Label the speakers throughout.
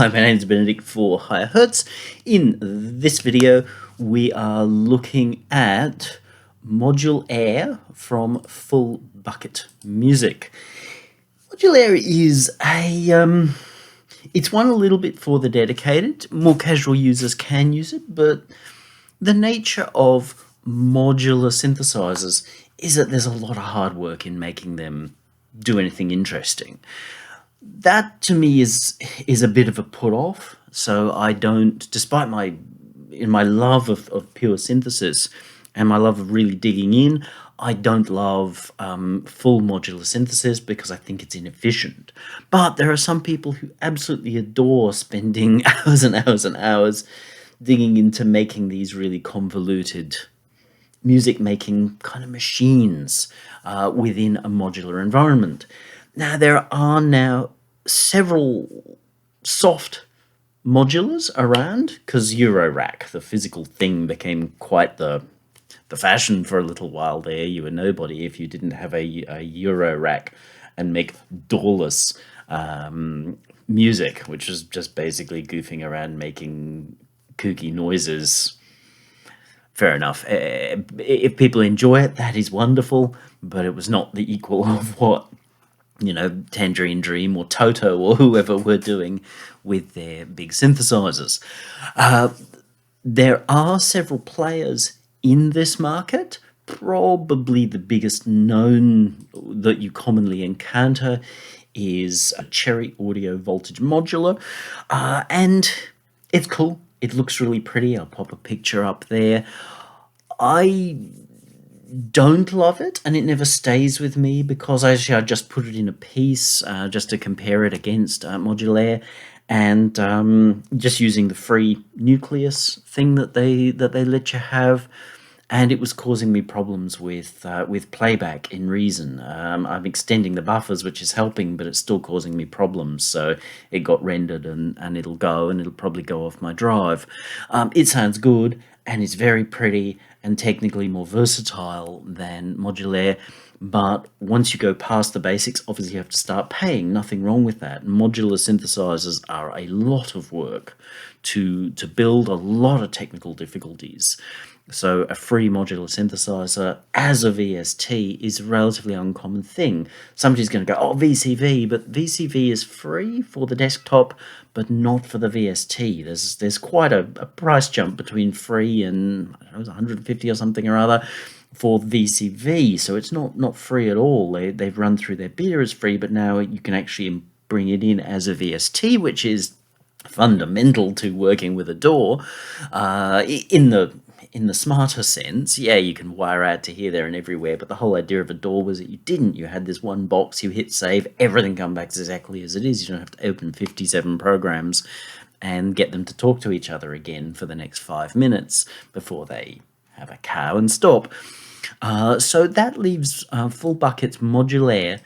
Speaker 1: Hi, my name is Benedict for Higher Hertz. In this video, we are looking at ModulAir from Full Bucket Music. ModulAir is it's one a little bit for the dedicated. More casual users can use it, but the nature of modular synthesizers is that there's a lot of hard work in making them do anything interesting. That to me is a bit of a put off. So I don't, despite my love of pure synthesis and my love of really digging in, I don't love full modular synthesis because I think it's inefficient. But there are some people who absolutely adore spending hours and hours and hours digging into making these really convoluted music making kind of machines within a modular environment. Now, there are now several soft modulars around because Eurorack, the physical thing, became quite the fashion for a little while there. You were nobody if you didn't have a Eurorack and make doorless music, which is just basically goofing around making kooky noises. Fair enough. If people enjoy it, that is wonderful, but it was not the equal of what, you know, Tangerine Dream or Toto or whoever were doing with their big synthesizers. There are several players in this market. Probably the biggest known that you commonly encounter is a Cherry Audio Voltage Modular, and it's cool. It looks really pretty. I'll pop a picture up there. I don't love it, and it never stays with me because I just put it in a piece just to compare it against ModulAir, and just using the free nucleus thing that they let you have, and it was causing me problems with playback in Reason. I'm extending the buffers, which is helping, but it's still causing me problems. So it got rendered, and it'll go, and it'll probably go off my drive. It sounds good, and it's very pretty and technically more versatile than ModulAir. But once you go past the basics, obviously you have to start paying. Nothing wrong with that. Modular synthesizers are a lot of work to build, a lot of technical difficulties. So a free modular synthesizer as a VST is a relatively uncommon thing. Somebody's going to go, oh, VCV, but VCV is free for the desktop, but not for the VST. There's quite a price jump between free and, I don't know, it was 150 or something or other for VCV. So it's not free at all. They've run through their beta as free, but now you can actually bring it in as a VST, which is fundamental to working with a DAW. In the smarter sense, yeah, you can wire out to here, there, and everywhere, but the whole idea of a DAW was that you didn't. You had this one box, you hit save, everything comes back exactly as it is. You don't have to open 57 programs and get them to talk to each other again for the next 5 minutes before they have a cow and stop. So that leaves Full Bucket's ModulAir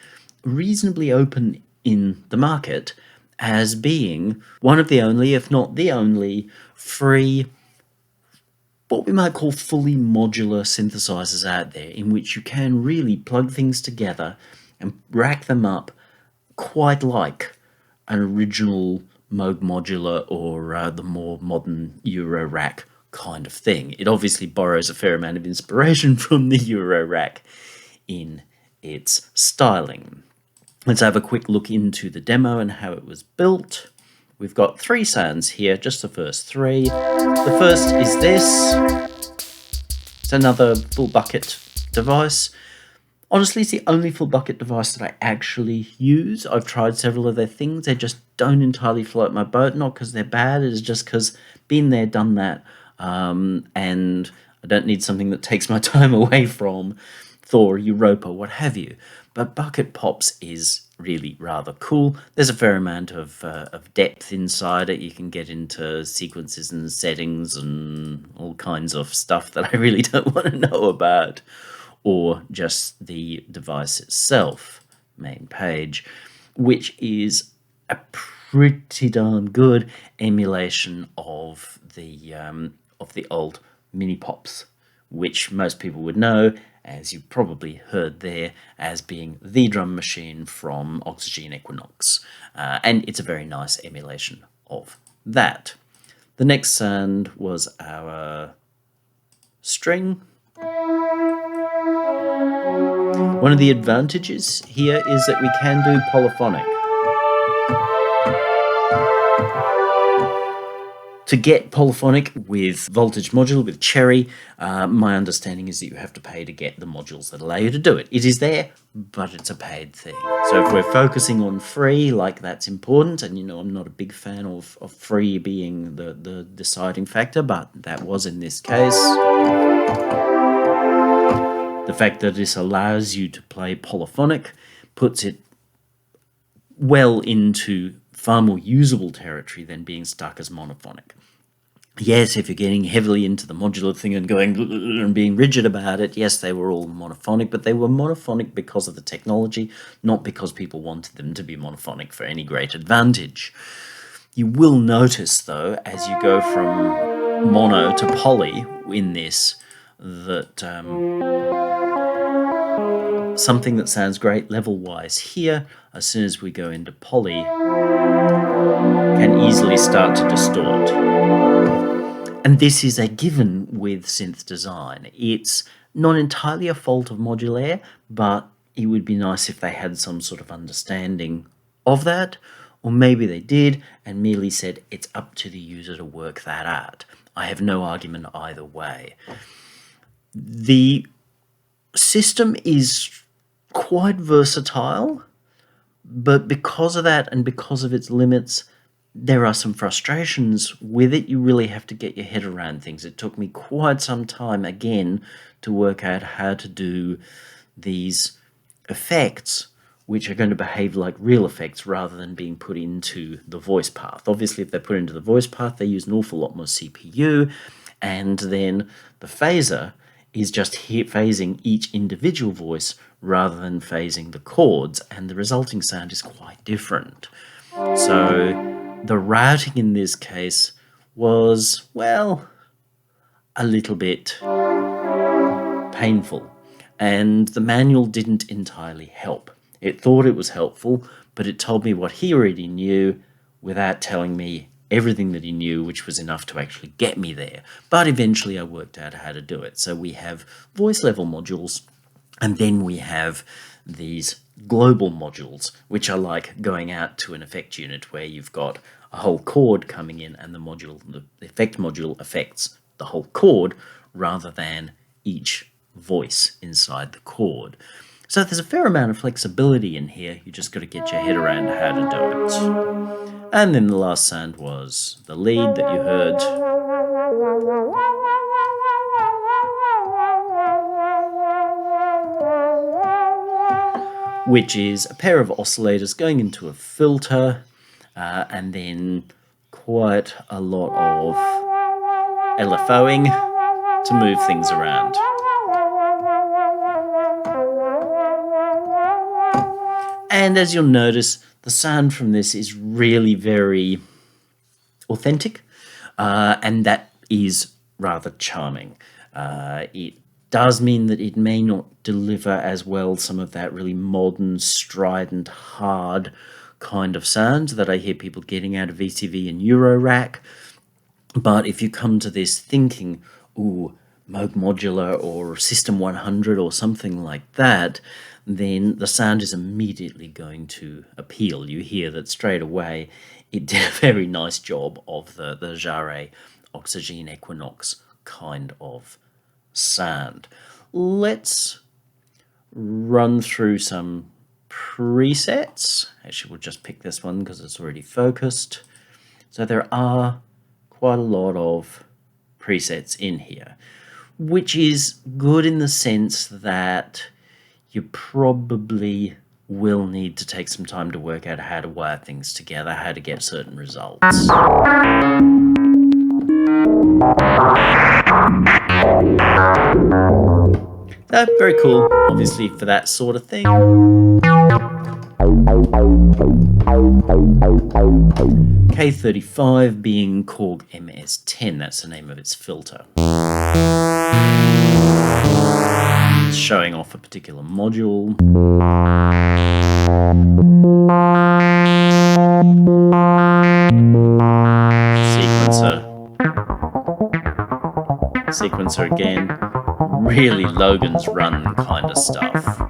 Speaker 1: reasonably open in the market as being one of the only, if not the only, free, what we might call fully modular synthesizers out there, in which you can really plug things together and rack them up quite like an original Moog Modular or the more modern Eurorack kind of thing. It obviously borrows a fair amount of inspiration from the Eurorack in its styling. Let's have a quick look into the demo and how it was built. We've got 3 sounds here, just the first 3. The first is this. It's another Full Bucket device. Honestly, it's the only Full Bucket device that I actually use. I've tried several of their things. They just don't entirely float my boat. Not because they're bad, it's just because been there, done that. And I don't need something that takes my time away from Thor, Europa, what have you. But Bucket Pops is really rather cool. There's a fair amount of depth inside it. You can get into sequences and settings and all kinds of stuff that I really don't want to know about, or just the device itself, main page, which is a pretty darn good emulation of the old mini pops, which most people would know, as you probably heard there, as being the drum machine from Oxygen Equinox. And it's a very nice emulation of that. The next sound was our string. One of the advantages here is that we can do polyphonic. To get polyphonic with Voltage Module, with Cherry, my understanding is that you have to pay to get the modules that allow you to do it. It is there, but it's a paid thing. So if we're focusing on free, like that's important, and you know I'm not a big fan of free being the deciding factor, but that was in this case. The fact that this allows you to play polyphonic puts it well into far more usable territory than being stuck as monophonic. Yes, if you're getting heavily into the modular thing and going and being rigid about it, yes, they were all monophonic, but they were monophonic because of the technology, not because people wanted them to be monophonic for any great advantage. You will notice, though, as you go from mono to poly in this, that something that sounds great level-wise here, as soon as we go into poly, can easily start to distort. And this is a given with synth design. It's not entirely a fault of ModulAir, but it would be nice if they had some sort of understanding of that, or maybe they did and merely said it's up to the user to work that out. I have no argument either way. The system is quite versatile, but because of that and because of its limits, there are some frustrations with it. You really have to get your head around things. It took me quite some time, again, to work out how to do these effects, which are going to behave like real effects rather than being put into the voice path. Obviously, if they're put into the voice path, they use an awful lot more CPU, and then the phaser is just phasing each individual voice rather than phasing the chords, and the resulting sound is quite different. So the routing in this case was, well, a little bit painful, and the manual didn't entirely help. It thought it was helpful, but it told me what he already knew without telling me everything that he knew, which was enough to actually get me there. But eventually I worked out how to do it. So we have voice level modules, and then we have these global modules, which are like going out to an effect unit where you've got a whole chord coming in and the effect module affects the whole chord rather than each voice inside the chord. So there's a fair amount of flexibility in here. You just got to get your head around how to do it. And then the last sound was the lead that you heard. Which is a pair of oscillators going into a filter, and then quite a lot of LFOing to move things around. And as you'll notice, the sound from this is really very authentic, and that is rather charming. It does mean that it may not deliver as well some of that really modern, strident, hard kind of sound that I hear people getting out of VCV and Eurorack. But if you come to this thinking, ooh, Moog Modular or System 100 or something like that, then the sound is immediately going to appeal. You hear that straight away it did a very nice job of the Jarre Oxygene Equinox kind of sound. Let's run through some presets. Actually, we'll just pick this one because it's already focused. So there are quite a lot of presets in here, which is good in the sense that you probably will need to take some time to work out how to wire things together, how to get certain results. Very cool, obviously, for that sort of thing. K35 being Korg MS-10, that's the name of its filter. It's showing off a particular module. sequencer again, really Logan's Run kind of stuff.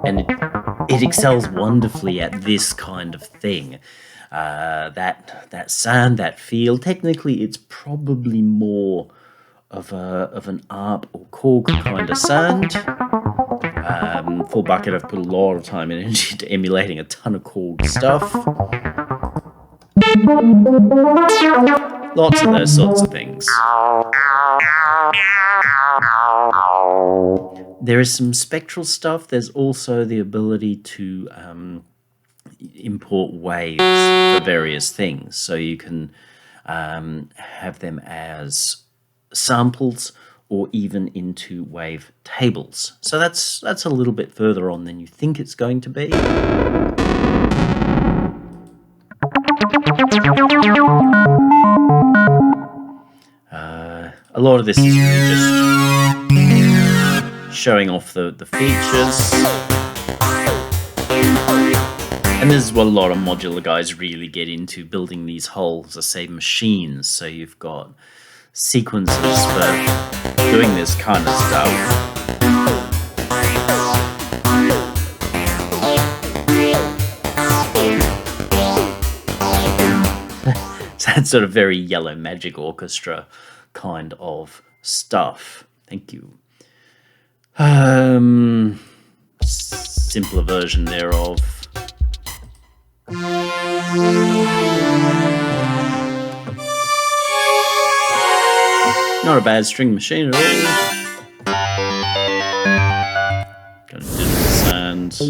Speaker 1: And it excels wonderfully at this kind of thing. That sound, that feel. Technically, it's probably more of an ARP or Korg kind of sound. Full Bucket, I've put a lot of time and energy into emulating a ton of Korg stuff. Lots of those sorts of things. There is some spectral stuff. There's also the ability to import waves for various things. So you can have them as samples or even into wave tables. So that's a little bit further on than you think it's going to be. A lot of this is really just showing off the features. And this is what a lot of modular guys really get into, building these whole, as I say, machines. So you've got sequences for doing this kind of stuff. So that's sort of very Yellow Magic Orchestra kind of stuff. Thank you. Simpler version thereof. Not a bad string machine at all. Got digital sounds.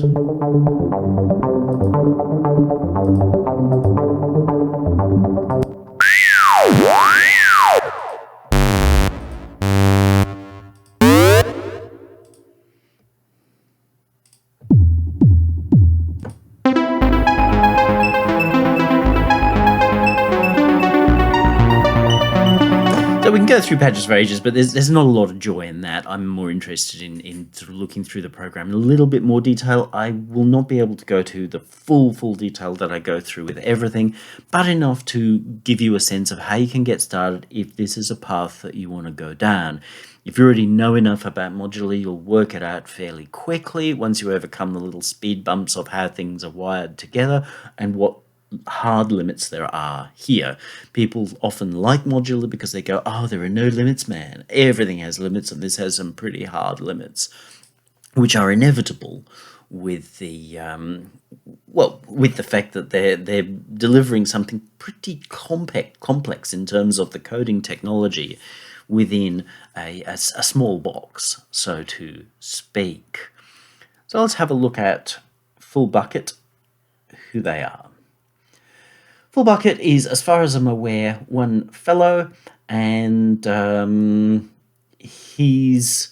Speaker 1: So we can go through patches for ages, but there's not a lot of joy in that. I'm more interested in sort of looking through the program in a little bit more detail. I will not be able to go to the full detail that I go through with everything, but enough to give you a sense of how you can get started if this is a path that you want to go down. If you already know enough about modular, you'll work it out fairly quickly once you overcome the little speed bumps of how things are wired together and what hard limits there are here. People often like modular because they go, oh, there are no limits, man. Everything has limits, and this has some pretty hard limits, which are inevitable with the with the fact that they're delivering something pretty complex in terms of the coding technology within a small box, so to speak. So let's have a look at Full Bucket, who they are. Full Bucket is, as far as I'm aware, one fellow, and he's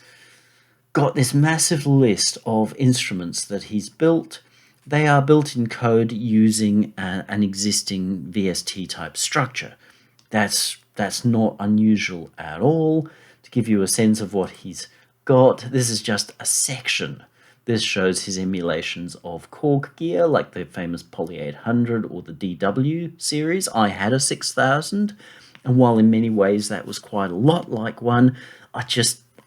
Speaker 1: got this massive list of instruments that he's built. They are built in code using an existing VST type structure. That's not unusual at all. To give you a sense of what he's got, this is just a section. This shows his emulations of Korg gear, like the famous Poly 800 or the DW series. I had a 6000, and while in many ways that was quite a lot like one, I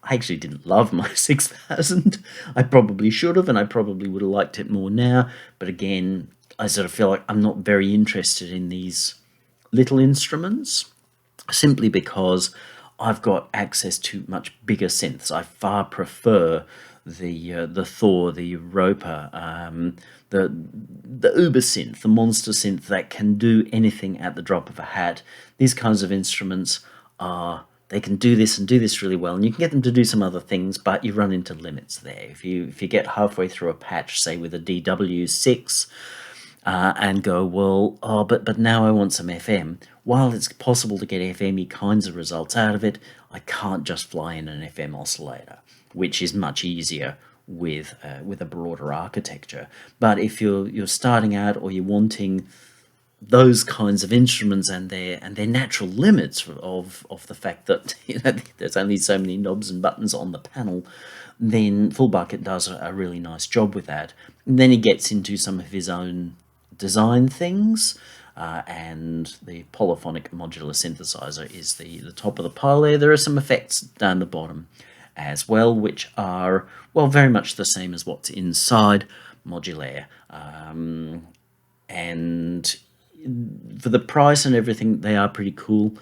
Speaker 1: actually didn't love my 6000. I probably should have, and I probably would have liked it more now. But again, I sort of feel like I'm not very interested in these little instruments, simply because I've got access to much bigger synths. I far prefer the Thor, the Europa, the uber synth, the monster synth that can do anything at the drop of a hat. These kinds of instruments they can do this and do this really well, and you can get them to do some other things, but you run into limits there. If you get halfway through a patch, say with a DW6, and go, well, but now I want some FM. While it's possible to get FM-y kinds of results out of it, I can't just fly in an FM oscillator, which is much easier with a broader architecture. But if you're starting out, or you're wanting those kinds of instruments and their natural limits of the fact that there's only so many knobs and buttons on the panel, then Full Bucket does a really nice job with that. And then he gets into some of his own design things. and the polyphonic modular synthesizer is the top of the pile there. There are some effects down the bottom as well, which are, well, very much the same as what's inside ModulAir. And for the price and everything, they are pretty cool.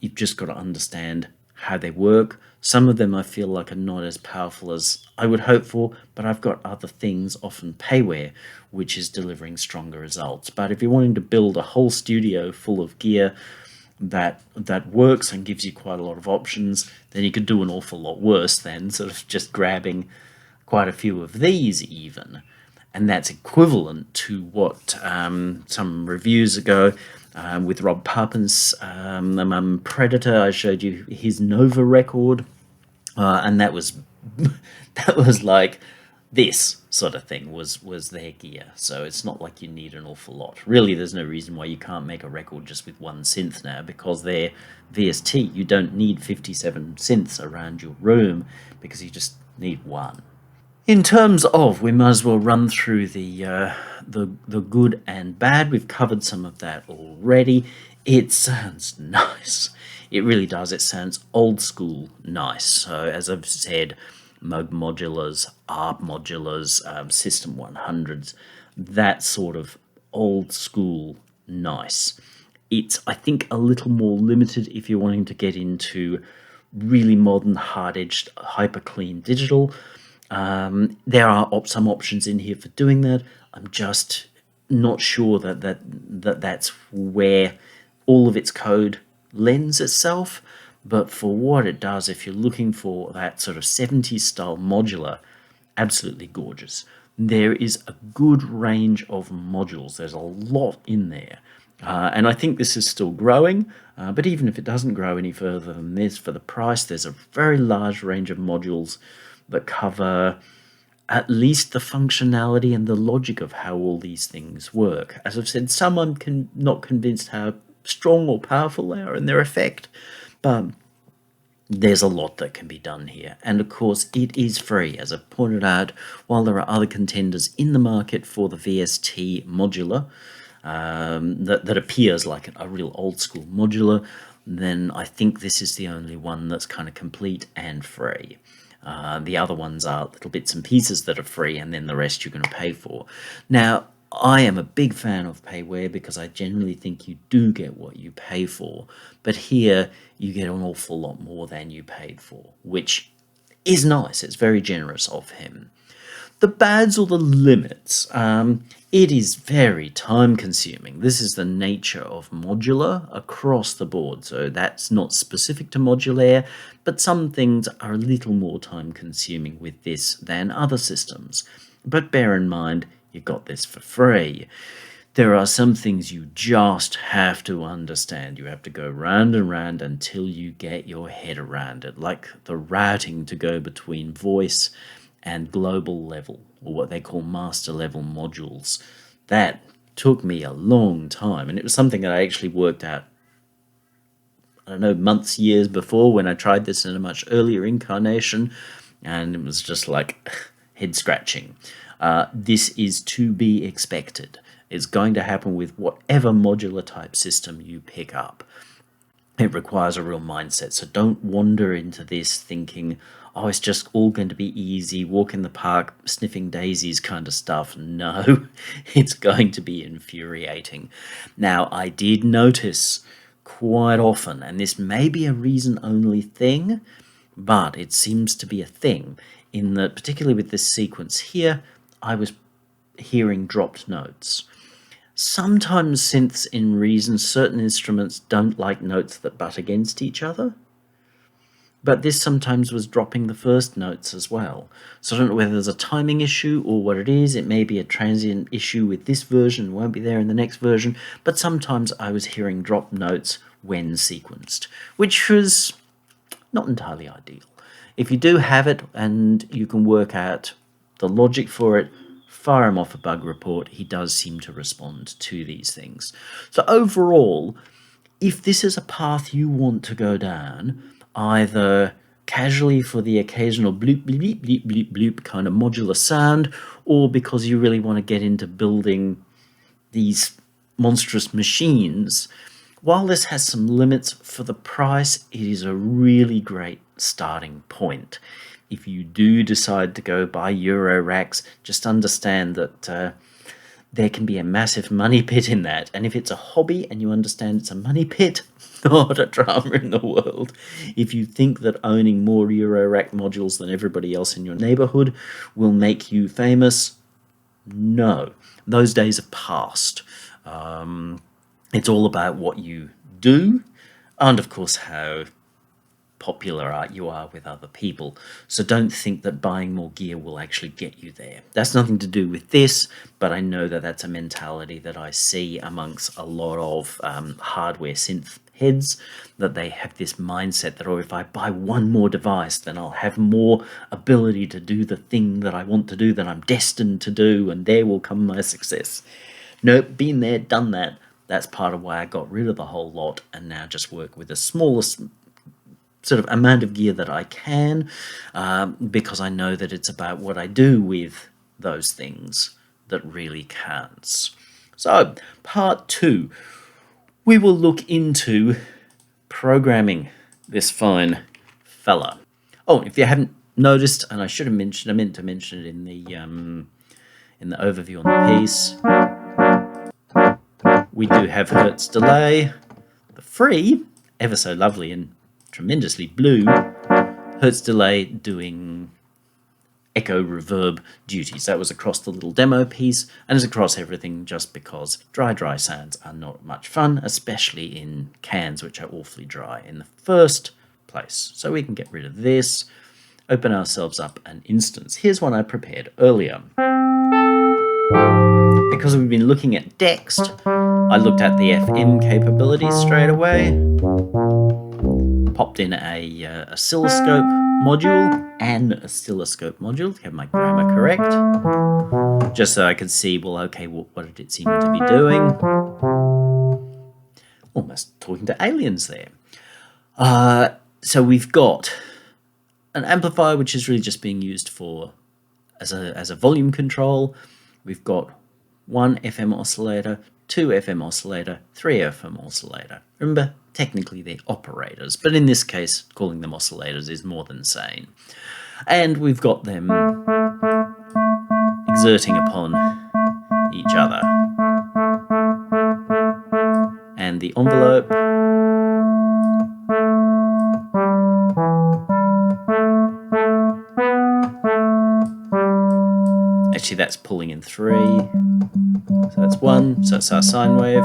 Speaker 1: You've just got to understand how they work. Some of them I feel like are not as powerful as I would hope for, but I've got other things, often payware, which is delivering stronger results. But if you're wanting to build a whole studio full of gear that works and gives you quite a lot of options, then you could do an awful lot worse than sort of just grabbing quite a few of these even. And that's equivalent to what some reviews ago with Rob Pappin's Predator, I showed you his Nova record, and that was that was like this sort of thing was their gear. So it's not like you need an awful lot. Really, there's no reason why you can't make a record just with one synth now, because they're VST. You don't need 57 synths around your room because you just need one. In terms of, we might as well run through the good and bad. We've covered some of that already. It sounds nice. It really does. It sounds old school nice. So as I've said, Moog modulars, ARP modulars, System 100s, that sort of old school nice. It's, I think, a little more limited if you're wanting to get into really modern, hard-edged, hyper-clean digital. There are some options in here for doing that. I'm just not sure that's where all of its code lends itself. But for what it does, if you're looking for that sort of 70s style modular, absolutely gorgeous. There is a good range of modules. There's a lot in there. And I think this is still growing, but even if it doesn't grow any further than this, for the price, there's a very large range of modules that cover at least the functionality and the logic of how all these things work. As I've said, some I'm not convinced how strong or powerful they are in their effect, but there's a lot that can be done here. And of course, it is free. As I've pointed out, while there are other contenders in the market for the VST modular, that appears like a real old school modular, then I think this is the only one that's kind of complete and free. The other ones are little bits and pieces that are free, and then the rest you're going to pay for. Now, I am a big fan of payware because I generally think you do get what you pay for. But here, you get an awful lot more than you paid for, which is nice. It's very generous of him. The bads or the limits, it is very time consuming. This is the nature of modular across the board. So that's not specific to ModulAir, but some things are a little more time consuming with this than other systems. But bear in mind, you got this for free. There are some things you just have to understand. You have to go round and round until you get your head around it, like the routing to go between voice and global level, or what they call master level modules. That took me a long time, and it was something that I actually worked out, I don't know, months, years before, when I tried this in a much earlier incarnation, and it was just like head scratching. This is to be expected. It's going to happen with whatever modular type system you pick up. It requires a real mindset, so don't wander into this thinking, oh, it's just all going to be easy, walk in the park, sniffing daisies kind of stuff. No, it's going to be infuriating. Now, I did notice quite often, and this may be a reason-only thing, but it seems to be a thing, in that, particularly with this sequence here, I was hearing dropped notes. Sometimes synths in Reason, certain instruments don't like notes that butt against each other, but this sometimes was dropping the first notes as well. So I don't know whether there's a timing issue or what it is. It may be a transient issue with this version, won't be there in the next version, but sometimes I was hearing dropped notes when sequenced, which was not entirely ideal. If you do have it and you can work out the logic for it, fire him off a bug report. He does seem to respond to these things. So overall, if this is a path you want to go down, either casually for the occasional bloop, bleep, bleep, bleep, bloop kind of modular sound, or because you really want to get into building these monstrous machines, while this has some limits for the price, it is a really great starting point. If you do decide to go buy Euro racks, just understand that there can be a massive money pit in that. And if it's a hobby and you understand it's a money pit, not a drama in the world. If you think that owning more Euro rack modules than everybody else in your neighborhood will make you famous, no. Those days are past. It's all about what you do and, of course, how popular you are with other people. So don't think that buying more gear will actually get you there. That's nothing to do with this, but I know that that's a mentality that I see amongst a lot of hardware synth heads, that they have this mindset that, oh, if I buy one more device, then I'll have more ability to do the thing that I want to do, that I'm destined to do, and there will come my success. Nope, been there, done that. That's part of why I got rid of the whole lot and now just work with the smallest sort of amount of gear that I can, because I know that it's about what I do with those things that really counts. So, part 2, we will look into programming this fine fella. Oh, if you haven't noticed, and I should have mentioned, I meant to mention it in the overview on the piece, we do have Hertz delay. The free, ever so lovely and tremendously blue, Hertz delay doing echo reverb duties. That was across the little demo piece, and it's across everything just because dry sounds are not much fun, especially in cans, which are awfully dry in the first place. So we can get rid of this, open ourselves up an instance. Here's one I prepared earlier. Because we've been looking at Dext, I looked at the FM capabilities straight away, popped in a oscilloscope module, an oscilloscope module, to have my grammar correct, just so I could see, well, okay, what did it seem to be doing? Almost talking to aliens there. So we've got an amplifier, which is really just being used for as a volume control. We've got 1 FM oscillator, 2 FM oscillator, 3 FM oscillator. Remember, technically they're operators, but in this case, calling them oscillators is more than sane. And we've got them exerting upon each other. And the envelope actually, that's pulling in 3. So that's 1. So it's our sine wave.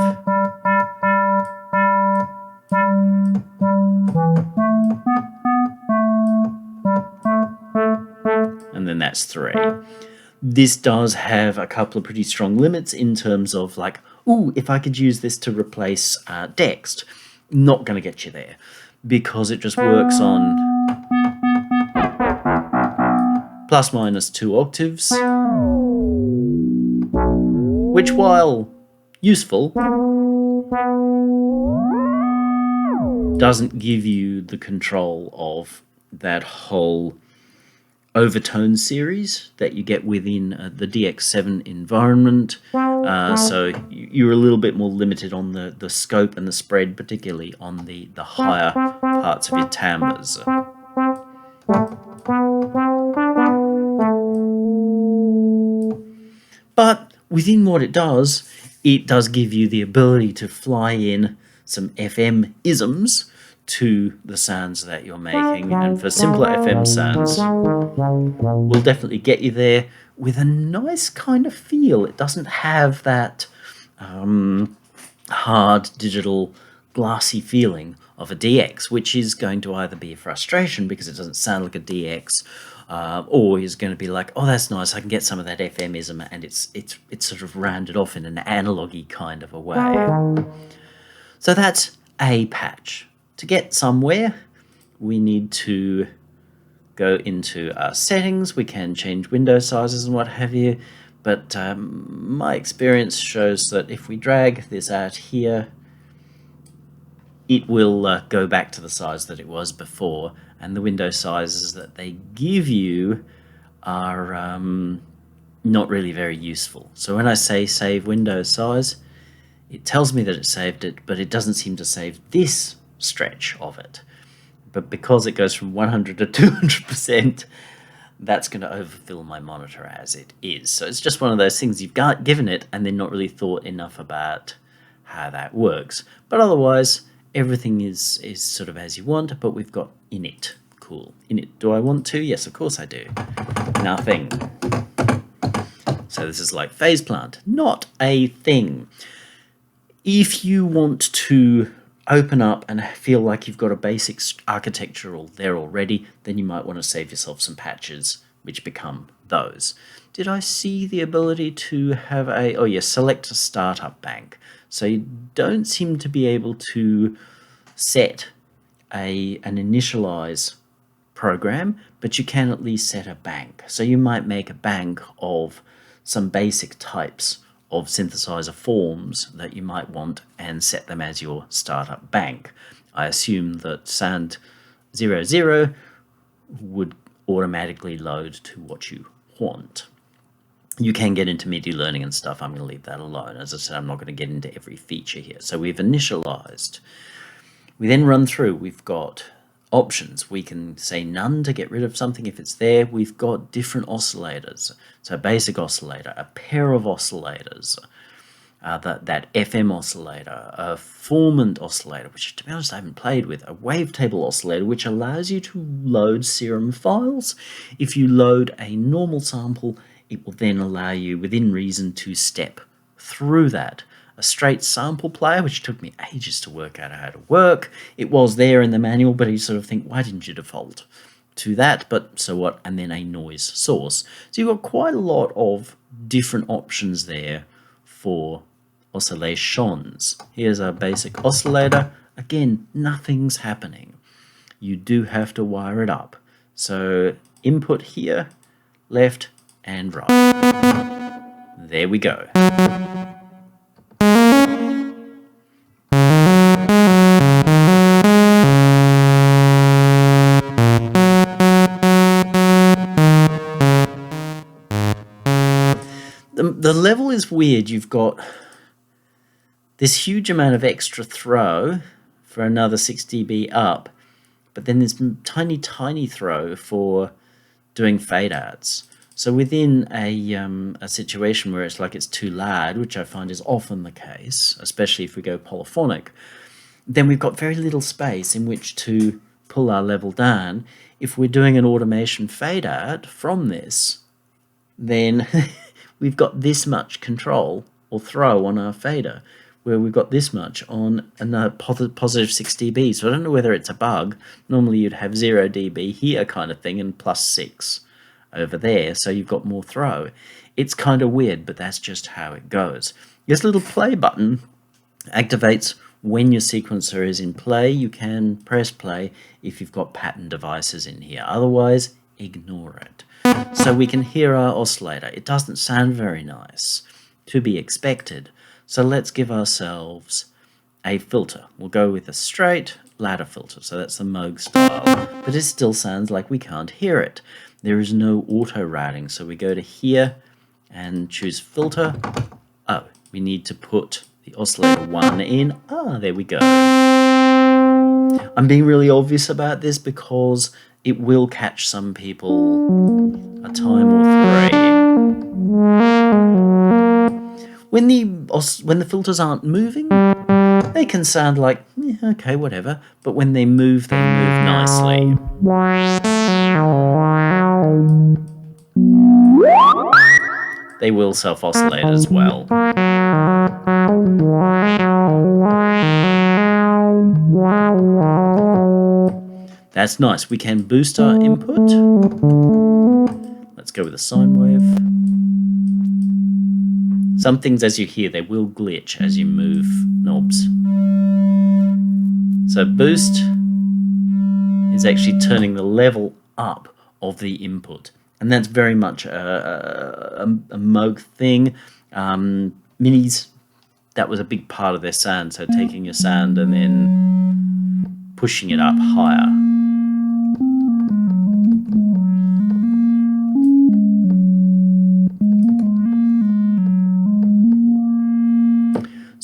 Speaker 1: And then that's 3. This does have a couple of pretty strong limits in terms of like, ooh, if I could use this to replace Dext. Not going to get you there, because it just works on plus minus 2 octaves, which, while useful, doesn't give you the control of that whole overtone series that you get within the DX7 environment. So you're a little bit more limited on the scope and the spread, particularly on the higher parts of your timbres. But within what it does give you the ability to fly in some FM isms to the sounds that you're making, and for simpler FM sounds will definitely get you there with a nice kind of feel. It doesn't have that hard digital glassy feeling of a DX, which is going to either be a frustration because it doesn't sound like a DX, or is going to be like, oh, that's nice, I can get some of that FMism, and it's sort of rounded off in an analogy kind of a way. So that's a patch. To get somewhere, we need to go into our settings. We can change window sizes and what have you, but my experience shows that if we drag this out here, it will go back to the size that it was before, and the window sizes that they give you are not really very useful. So when I say save window size, It tells me that it saved it, but it doesn't seem to save this stretch of it. But because it goes from 100 to 200%, that's going to overfill my monitor as it is. So it's just one of those things you've got given it and then not really thought enough about how that works. But otherwise, everything is sort of as you want, but we've got init. Cool. Init. Do I want to? Yes, of course I do. Nothing. So this is like phase plant, not a thing. If you want to open up and feel like you've got a basic architecture there already, then you might want to save yourself some patches which become those. Did I see the ability to have select a startup bank? So you don't seem to be able to set an initialize program, but you can at least set a bank. So you might make a bank of some basic types of synthesizer forms that you might want and set them as your startup bank. I assume that sound 00 would automatically load to what you want. You can get into MIDI learning and stuff. I'm going to leave that alone. As I said, I'm not going to get into every feature here. So we've initialized. We then run through. We've got options. We can say none to get rid of something if it's there. We've got different oscillators. So a basic oscillator, a pair of oscillators, that FM oscillator, a formant oscillator, which to be honest I haven't played with, a wavetable oscillator which allows you to load serum files. If you load a normal sample, it will then allow you within reason to step through that. A straight sample player, which took me ages to work out how to work. It was there in the manual, but you sort of think, why didn't you default to that? But so what? And then a noise source. So you've got quite a lot of different options there for oscillations. Here's our basic oscillator. Again, nothing's happening. You do have to wire it up. So input here, left and right. There we go. The level is weird. You've got this huge amount of extra throw for another 6 dB up, but then this tiny throw for doing fade outs. So within a situation where it's like it's too loud, which I find is often the case, especially if we go polyphonic, then we've got very little space in which to pull our level down. If we're doing an automation fade out from this, then we've got this much control or throw on our fader, where we've got this much on a positive 6 dB. So I don't know whether it's a bug. Normally you'd have 0 dB here kind of thing and plus 6 over there, so you've got more throw. It's kind of weird, but that's just how it goes. This little play button activates when your sequencer is in play. You can press play if you've got pattern devices in here. Otherwise, ignore it. So we can hear our oscillator. It doesn't sound very nice, to be expected. So let's give ourselves a filter. We'll go with a straight ladder filter. So that's the Moog style, but it still sounds like we can't hear it. There is no auto routing. So we go to here and choose filter. Oh, we need to put the oscillator 1 in. Ah, there we go. I'm being really obvious about this because it will catch some people a time or three. When the filters aren't moving, they can sound like, okay, whatever. But when they move nicely. They will self-oscillate as well. That's nice. We can boost our input. Let's go with a sine wave. Some things, as you hear, they will glitch as you move knobs. So boost is actually turning the level up of the input. And that's very much a Moog thing. Minis, that was a big part of their sound. So taking your sound and then pushing it up higher.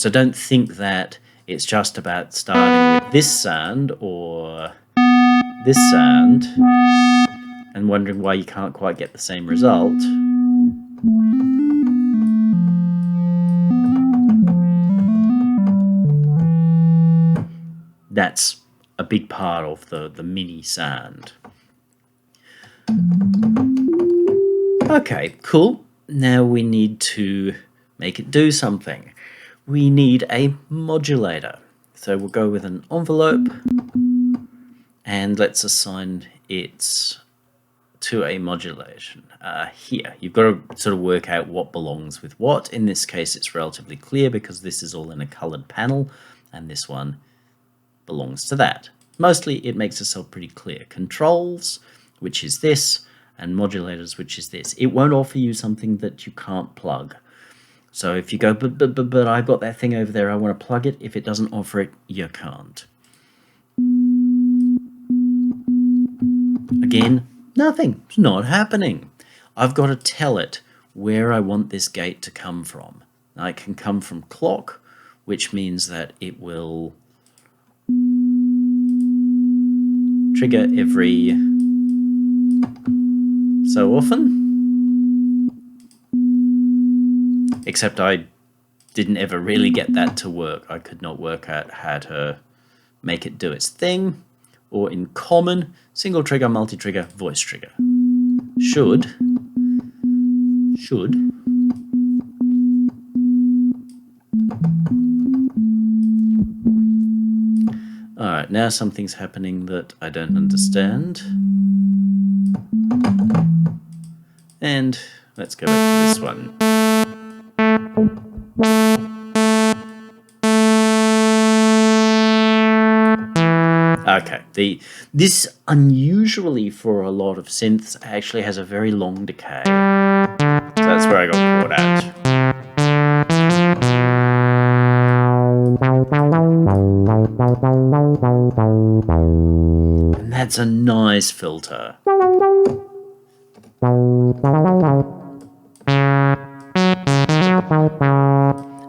Speaker 1: So don't think that it's just about starting with this sound or this sound and wondering why you can't quite get the same result. That's a big part of the MIDI sound. Okay, cool. Now we need to make it do something. We need a modulator. So we'll go with an envelope and let's assign it to a modulation. Here, you've got to sort of work out what belongs with what. In this case, it's relatively clear because this is all in a colored panel and this one belongs to that. Mostly it makes itself pretty clear. Controls, which is this, and modulators, which is this. It won't offer you something that you can't plug. So if you go, but I've got that thing over there, I want to plug it. If it doesn't offer it, you can't. Again, nothing. It's not happening. I've got to tell it where I want this gate to come from. Now, it can come from clock, which means that it will trigger every so often. Except I didn't ever really get that to work. I could not work out how to make it do its thing. Or in common, single trigger, multi-trigger, voice trigger. Should. Alright, now something's happening that I don't understand. And let's go back to this one. Okay, this unusually for a lot of synths actually has a very long decay. So that's where I got caught at. And that's a nice filter.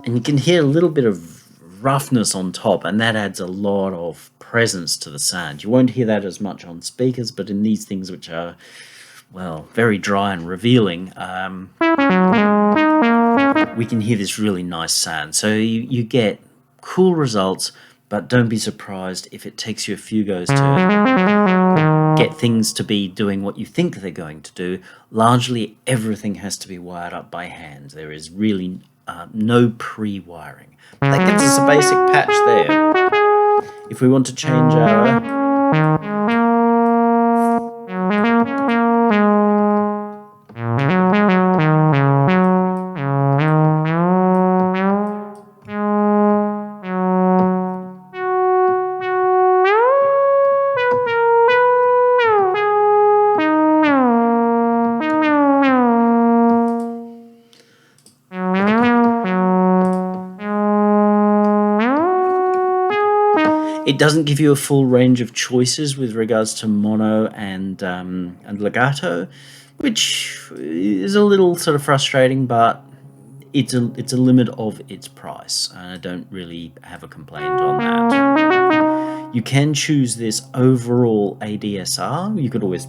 Speaker 1: And you can hear a little bit of roughness on top, and that adds a lot of presence to the sound. You won't hear that as much on speakers, but in these things which are, well, very dry and revealing, we can hear this really nice sound. So you get cool results, but don't be surprised if it takes you a few goes to get things to be doing what you think they're going to do. Largely, everything has to be wired up by hand. There is really no pre-wiring. That gives us a basic patch there. If we want to change our it doesn't give you a full range of choices with regards to mono and legato, which is a little sort of frustrating, but it's a limit of its price, and I don't really have a complaint on that. You can choose this overall ADSR. You could always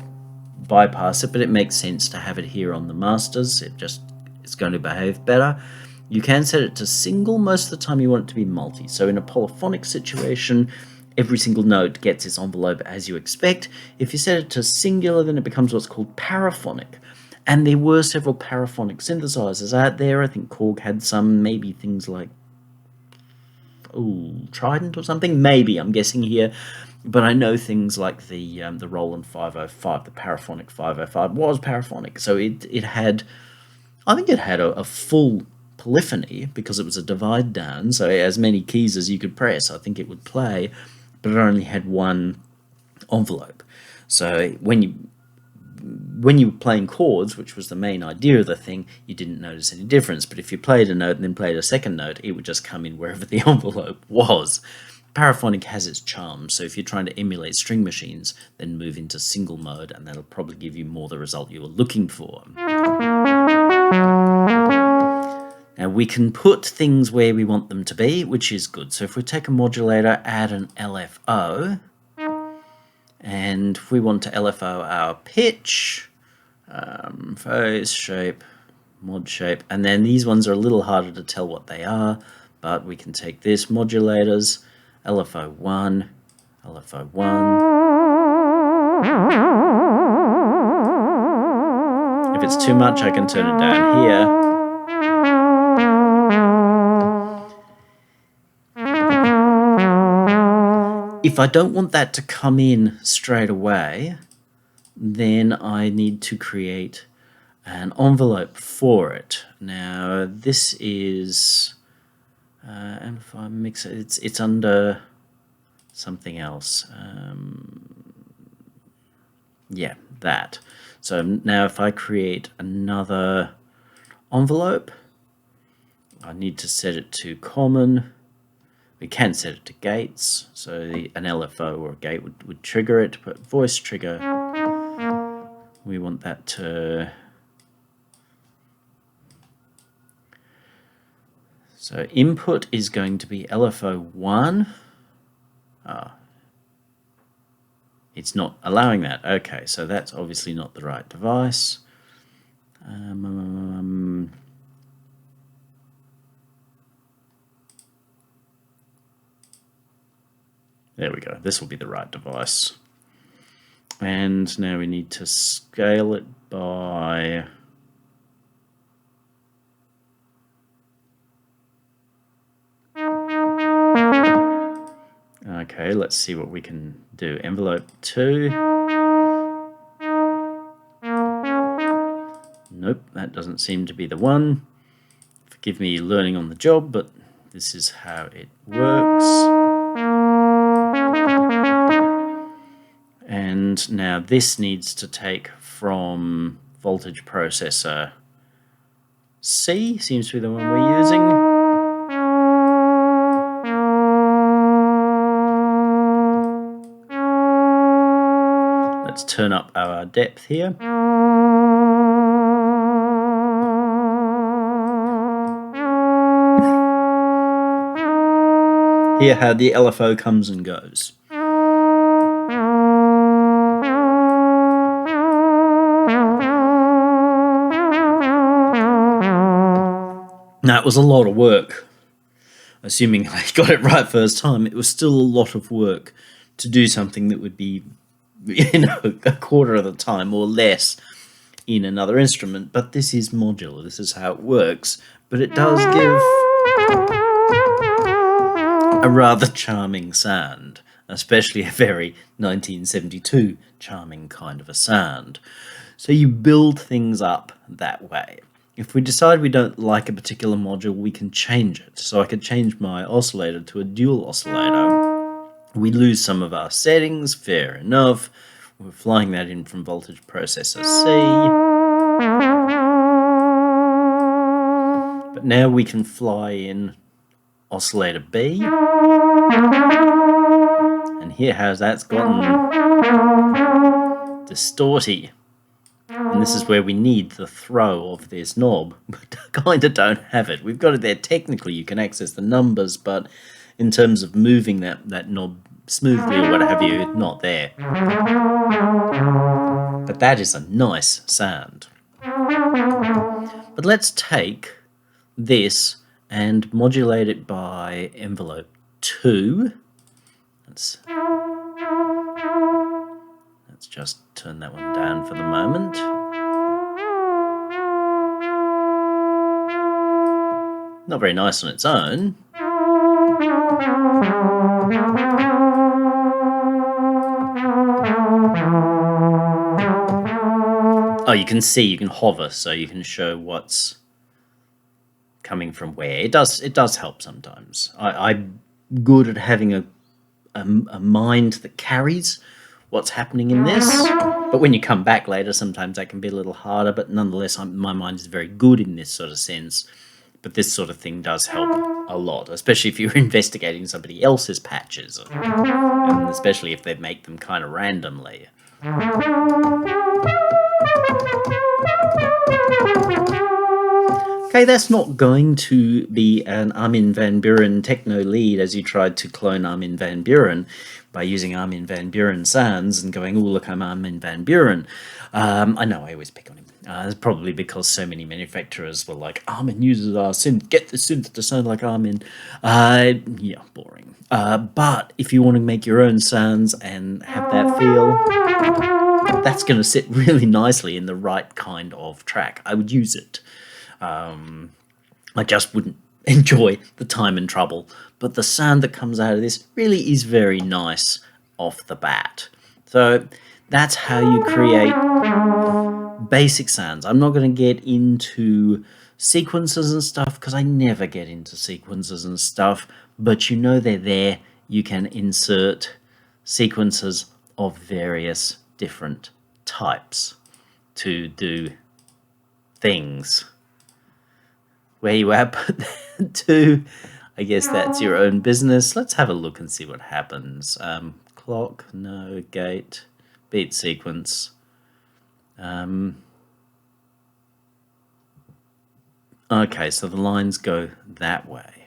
Speaker 1: bypass it, but it makes sense to have it here on the masters. It's going to behave better. You can set it to single. Most of the time you want it to be multi. So in a polyphonic situation, every single note gets its envelope as you expect. If you set it to singular, then it becomes what's called paraphonic. And there were several paraphonic synthesizers out there. I think Korg had some, maybe things like Trident or something. Maybe, I'm guessing here. But I know things like the Roland 505, the Paraphonic 505 was paraphonic. So it had, I think it had a full polyphony because it was a divide down, so as many keys as you could press I think it would play, but it only had one envelope. So when you were playing chords, which was the main idea of the thing, you didn't notice any difference. But if you played a note and then played a second note, it would just come in wherever the envelope was. Paraphonic has its charm, so if you're trying to emulate string machines, then move into single mode and that'll probably give you more the result you were looking for. Now we can put things where we want them to be, which is good. So if we take a modulator, add an LFO, and we want to LFO our pitch, phase, shape, mod shape, and then these ones are a little harder to tell what they are, but we can take this, modulators, LFO1, LFO1. If it's too much, I can turn it down here. If I don't want that to come in straight away, then I need to create an envelope for it. Now this is, and if I mix it, it's under something else. Yeah, that. So now if I create another envelope, I need to set it to common. We can set it to gates, so an LFO or a gate would trigger it, but voice trigger, we want that to... So input is going to be LFO1. It's not allowing that. Okay, so that's obviously not the right device. There we go. This will be the right device. And now we need to scale it by... Okay, let's see what we can do. Envelope 2. Nope, that doesn't seem to be the one. Forgive me learning on the job, but this is how it works. And now this needs to take from voltage processor C, seems to be the one we're using. Let's turn up our depth here. Hear how the LFO comes and goes. Now, it was a lot of work. Assuming I got it right first time, it was still a lot of work to do something that would be, you know, a quarter of the time or less in another instrument. But this is modular. This is how it works. But it does give a rather charming sound, especially a very 1972 charming kind of a sound. So you build things up that way. If we decide we don't like a particular module, we can change it. So I could change my oscillator to a dual oscillator. We lose some of our settings, fair enough. We're flying that in from voltage processor C. But now we can fly in oscillator B. And here how that's gotten distorty. And this is where we need the throw of this knob, but kind of don't have it. We've got it there technically, you can access the numbers, but in terms of moving that knob smoothly or what have you, not there. But that is a nice sound. But let's take this and modulate it by envelope 2. Let's just turn that one down for the moment. Not very nice on its own. Oh, you can see, you can hover, so you can show what's coming from where. It does help sometimes. I'm good at having a mind that carries what's happening in this, but when you come back later, sometimes that can be a little harder, but nonetheless, my mind is very good in this sort of sense. But this sort of thing does help a lot, especially if you're investigating somebody else's patches, and especially if they make them kind of randomly. Okay, that's not going to be an Armin van Buuren techno lead as you tried to clone Armin van Buuren by using Armin van Buuren sounds and going, oh, look, I'm Armin van Buuren. I know I always pick on him. It's probably because so many manufacturers were like, Armin uses our synth, get the synth to sound like Armin. Yeah, boring. But if you want to make your own sounds and have that feel, that's going to sit really nicely in the right kind of track. I would use it. I just wouldn't enjoy the time and trouble. But the sound that comes out of this really is very nice off the bat. So that's how you create basic sounds. I'm not going to get into sequences and stuff because I never get into sequences and stuff. But you know they're there. You can insert sequences of various different types to do things. Where you at put that to, I guess that's your own business. Let's have a look and see what happens. Clock, no, gate, beat sequence. Okay, so the lines go that way.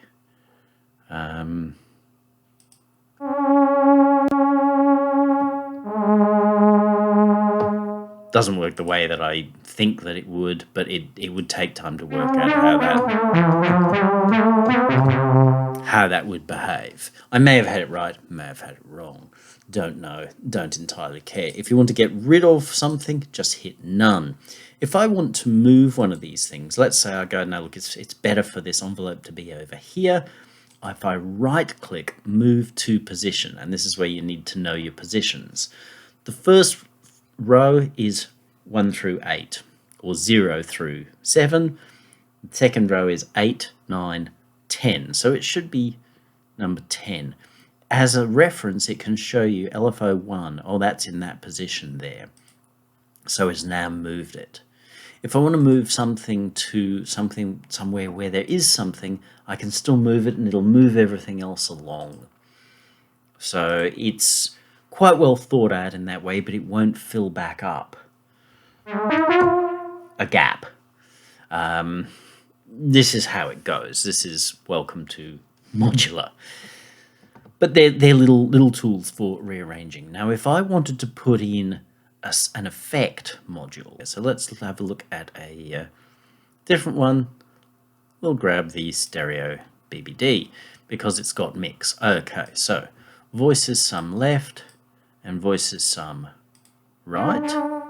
Speaker 1: Doesn't work the way that I think that it would, but it would take time to work out how that would behave. I may have had it right, may have had it wrong. Don't know, don't entirely care. If you want to get rid of something, just hit none. If I want to move one of these things, let's say I go, no, look, it's better for this envelope to be over here. If I right-click, move to position, and this is where you need to know your positions. The first row is 1 through 8, or 0 through 7. The second row is 8, 9, 10. So it should be number 10. As a reference, it can show you LFO 1. Oh, that's in that position there. So it's now moved it. If I want to move something to somewhere where there is something, I can still move it and it'll move everything else along. So it's quite well thought out in that way, but it won't fill back up a gap. This is how it goes. This is welcome to modular. But they're little tools for rearranging. Now, if I wanted to put in an effect module, so let's have a look at a different one. We'll grab the stereo BBD because it's got mix. Okay, so voices some left and voices some right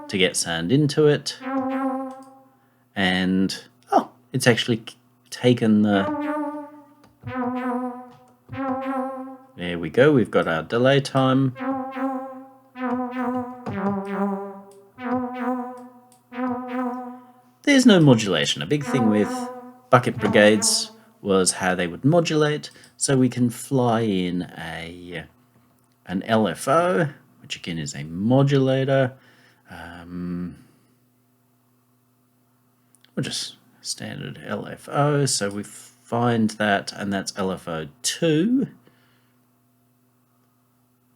Speaker 1: to get sound into it. And, oh, it's actually taken the... There we go, we've got our delay time. There's no modulation. A big thing with bucket brigades was how they would modulate, so we can fly in an LFO, which again is a modulator. We'll just standard LFO, so we find that, and that's LFO 2.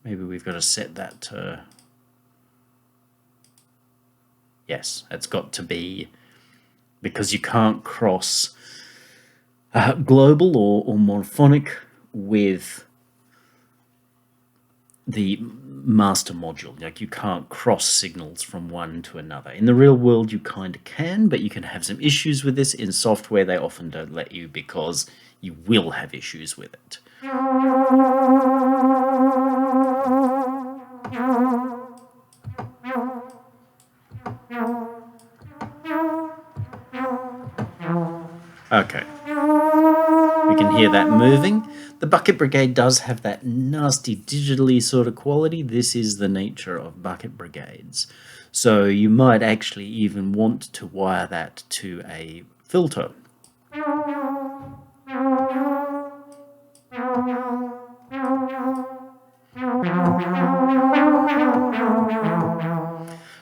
Speaker 1: Maybe we've got to set that to... Yes, it's got to be, because you can't cross global or monophonic with the master module. Like, you can't cross signals from one to another. In the real world, you kind of can, but you can have some issues with this. In software, they often don't let you because you will have issues with it. Okay, we can hear that moving. The Bucket Brigade does have that nasty digitally sort of quality. This is the nature of Bucket Brigades. So you might actually even want to wire that to a filter.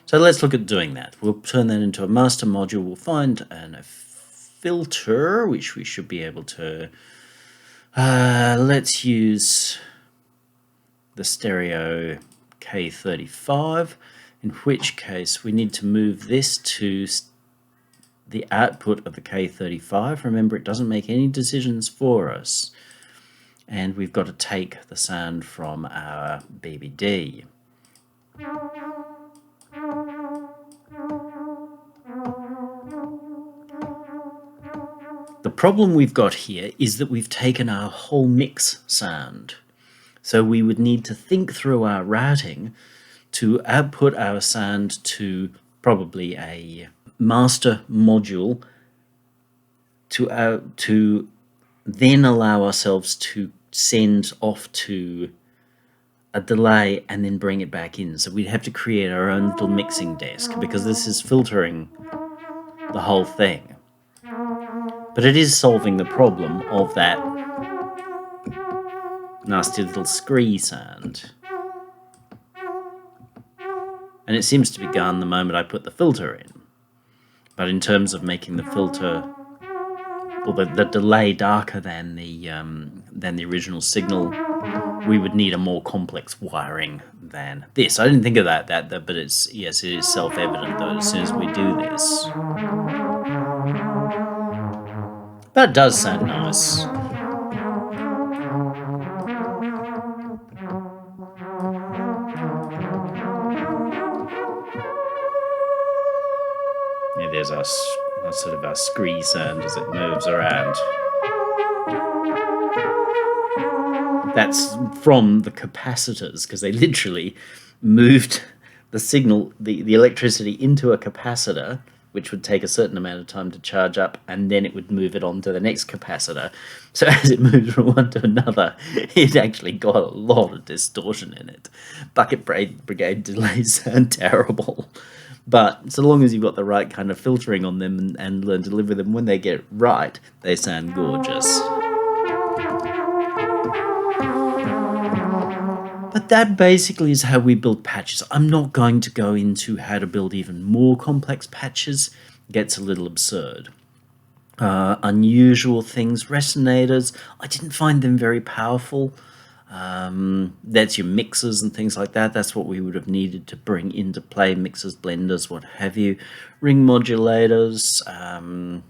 Speaker 1: So let's look at doing that. We'll turn that into a master module. We'll find a filter, which we should be able to... let's use the stereo K35, in which case we need to move this to the output of the K35. Remember, it doesn't make any decisions for us. And we've got to take the sound from our BBD. The problem we've got here is that we've taken our whole mix sound. So we would need to think through our routing to output our sound to probably a master module to then allow ourselves to send off to a delay and then bring it back in. So we'd have to create our own little mixing desk because this is filtering the whole thing. But it is solving the problem of that nasty little scree sound. And it seems to be gone the moment I put the filter in. But in terms of making the filter or the delay darker than the original signal, we would need a more complex wiring than this. I didn't think of that, but it's, yes, it is self-evident that as soon as we do this. But it does sound nice. Yeah, there's our sort of our scree sound as it moves around. That's from the capacitors, because they literally moved the signal, the electricity into a capacitor, which would take a certain amount of time to charge up, and then it would move it on to the next capacitor. So as it moves from one to another, it actually got a lot of distortion in it. Bucket brigade delays sound terrible. But so long as you've got the right kind of filtering on them and learn to live with them, when they get it right, they sound gorgeous. But that basically is how we build patches. I'm not going to go into how to build even more complex patches. It gets a little absurd. Unusual things, resonators, I didn't find them very powerful. That's your mixers and things like that. That's what we would have needed to bring into play, mixers, blenders, what have you. Ring modulators, some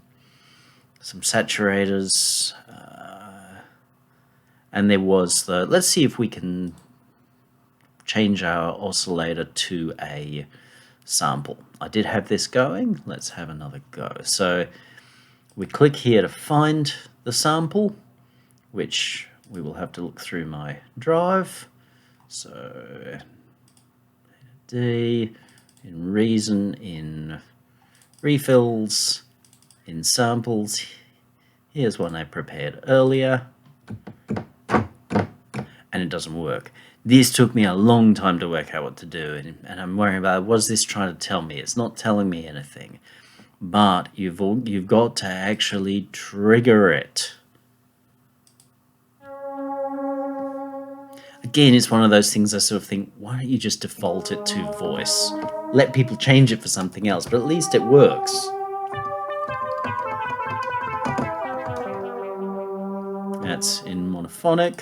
Speaker 1: saturators, and there was the, let's see if we can change our oscillator to a sample. I did have this going. Let's have another go. So we click here to find the sample, which we will have to look through my drive. So D, in reason, in refills, in samples. Here's one I prepared earlier, and it doesn't work. This took me a long time to work out what to do, and I'm worrying about, what is this trying to tell me? It's not telling me anything, but you've got to actually trigger it. Again, it's one of those things I sort of think, why don't you just default it to voice? Let people change it for something else, but at least it works. That's in monophonic.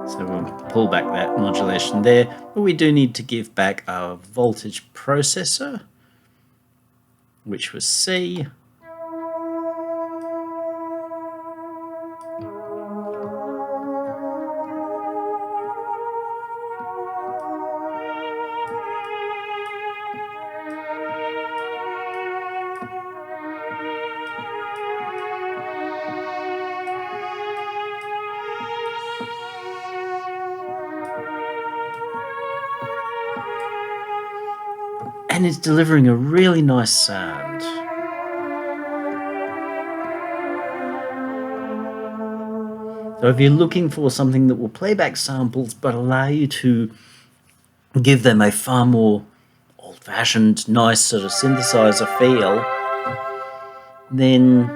Speaker 1: So we'll pull back that modulation there, but we do need to give back our voltage processor, which was C. And it's delivering a really nice sound. So if you're looking for something that will play back samples but allow you to give them a far more old-fashioned, nice sort of synthesizer feel, then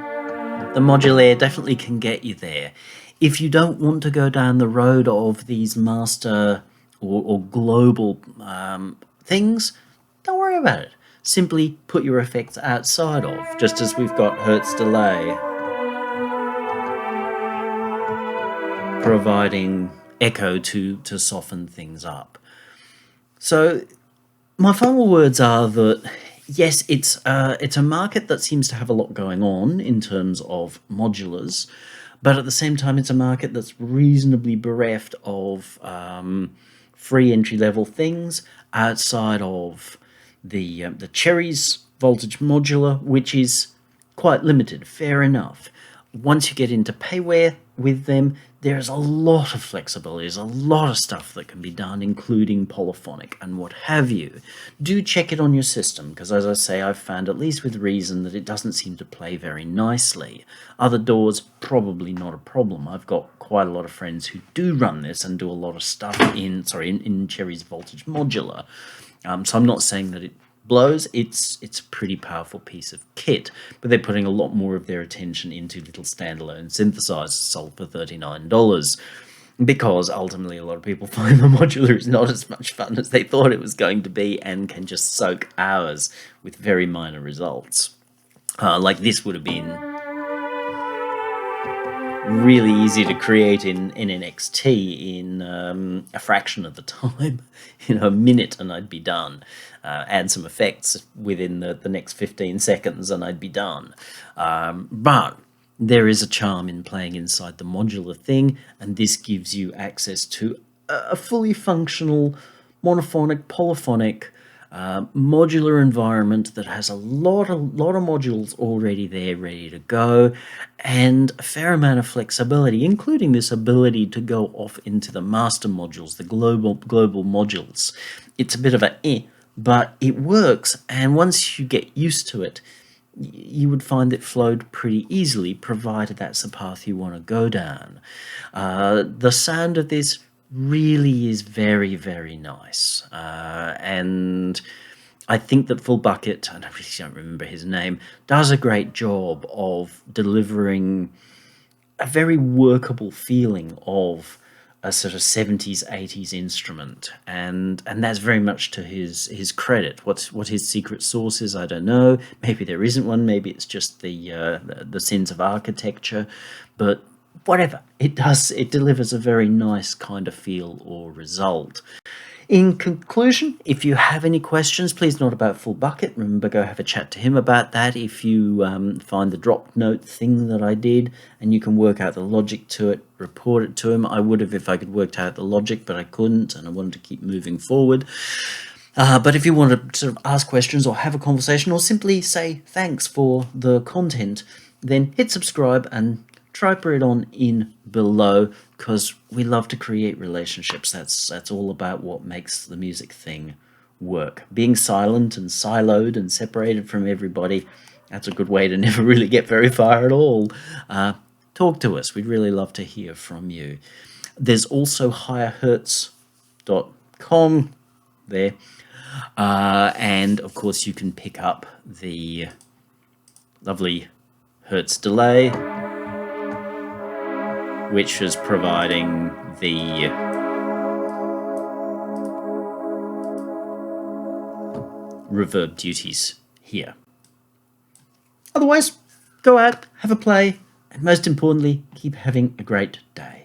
Speaker 1: the ModulAir definitely can get you there. If you don't want to go down the road of these master or global things, don't worry about it. Simply put your effects outside of, just as we've got Hertz delay. providing echo to soften things up. So my final words are that yes, it's a market that seems to have a lot going on in terms of modulars, but at the same time, it's a market that's reasonably bereft of free entry-level things outside of the Cherry's voltage modular, which is quite limited. Fair enough. Once you get into payware with them, there's a lot of flexibility. There's a lot of stuff that can be done, including polyphonic and what have you. Do check it on your system, because as I say, I've found, at least with Reason, that it doesn't seem to play very nicely. Other doors, probably not a problem. I've got quite a lot of friends who do run this and do a lot of stuff in Cherry's voltage modular. So I'm not saying that it blows. It's a pretty powerful piece of kit, but they're putting a lot more of their attention into little standalone synthesizers sold for $39, because ultimately a lot of people find the modular is not as much fun as they thought it was going to be and can just soak hours with very minor results. Like this would have been really easy to create in NXT in a fraction of the time, a minute, and I'd be done. Add some effects within the next 15 seconds and I'd be done. But there is a charm in playing inside the modular thing, and this gives you access to a fully functional monophonic, polyphonic, modular environment that has a lot of modules already there, ready to go, and a fair amount of flexibility, including this ability to go off into the master modules, the global modules. It's a bit of but it works, and once you get used to it, you would find it flowed pretty easily, provided that's the path you want to go down. The sound of this really is very, very nice, and I think that Full Bucket, and I really don't remember his name, does a great job of delivering a very workable feeling of a sort of 70s, 80s instrument, and that's very much to his credit. What his secret sauce is, I don't know. Maybe there isn't one. Maybe it's just the sense of architecture, but whatever it does, it delivers a very nice kind of feel or result. In conclusion, if you have any questions, please not about Full Bucket. Remember, go have a chat to him about that. If you find the drop note thing that I did and you can work out the logic to it, report it to him. I would have if I could work out the logic, but I couldn't, and I wanted to keep moving forward. But if you want to sort of ask questions or have a conversation or simply say thanks for the content, then hit subscribe and type it on in below, because we love to create relationships. That's all about what makes the music thing work. Being silent and siloed and separated from everybody, that's a good way to never really get very far at all. Talk to us. We'd really love to hear from you. There's also higherhertz.com there. And of course you can pick up the lovely Hertz delay, which is providing the reverb duties here. Otherwise, go out, have a play, and most importantly, keep having a great day.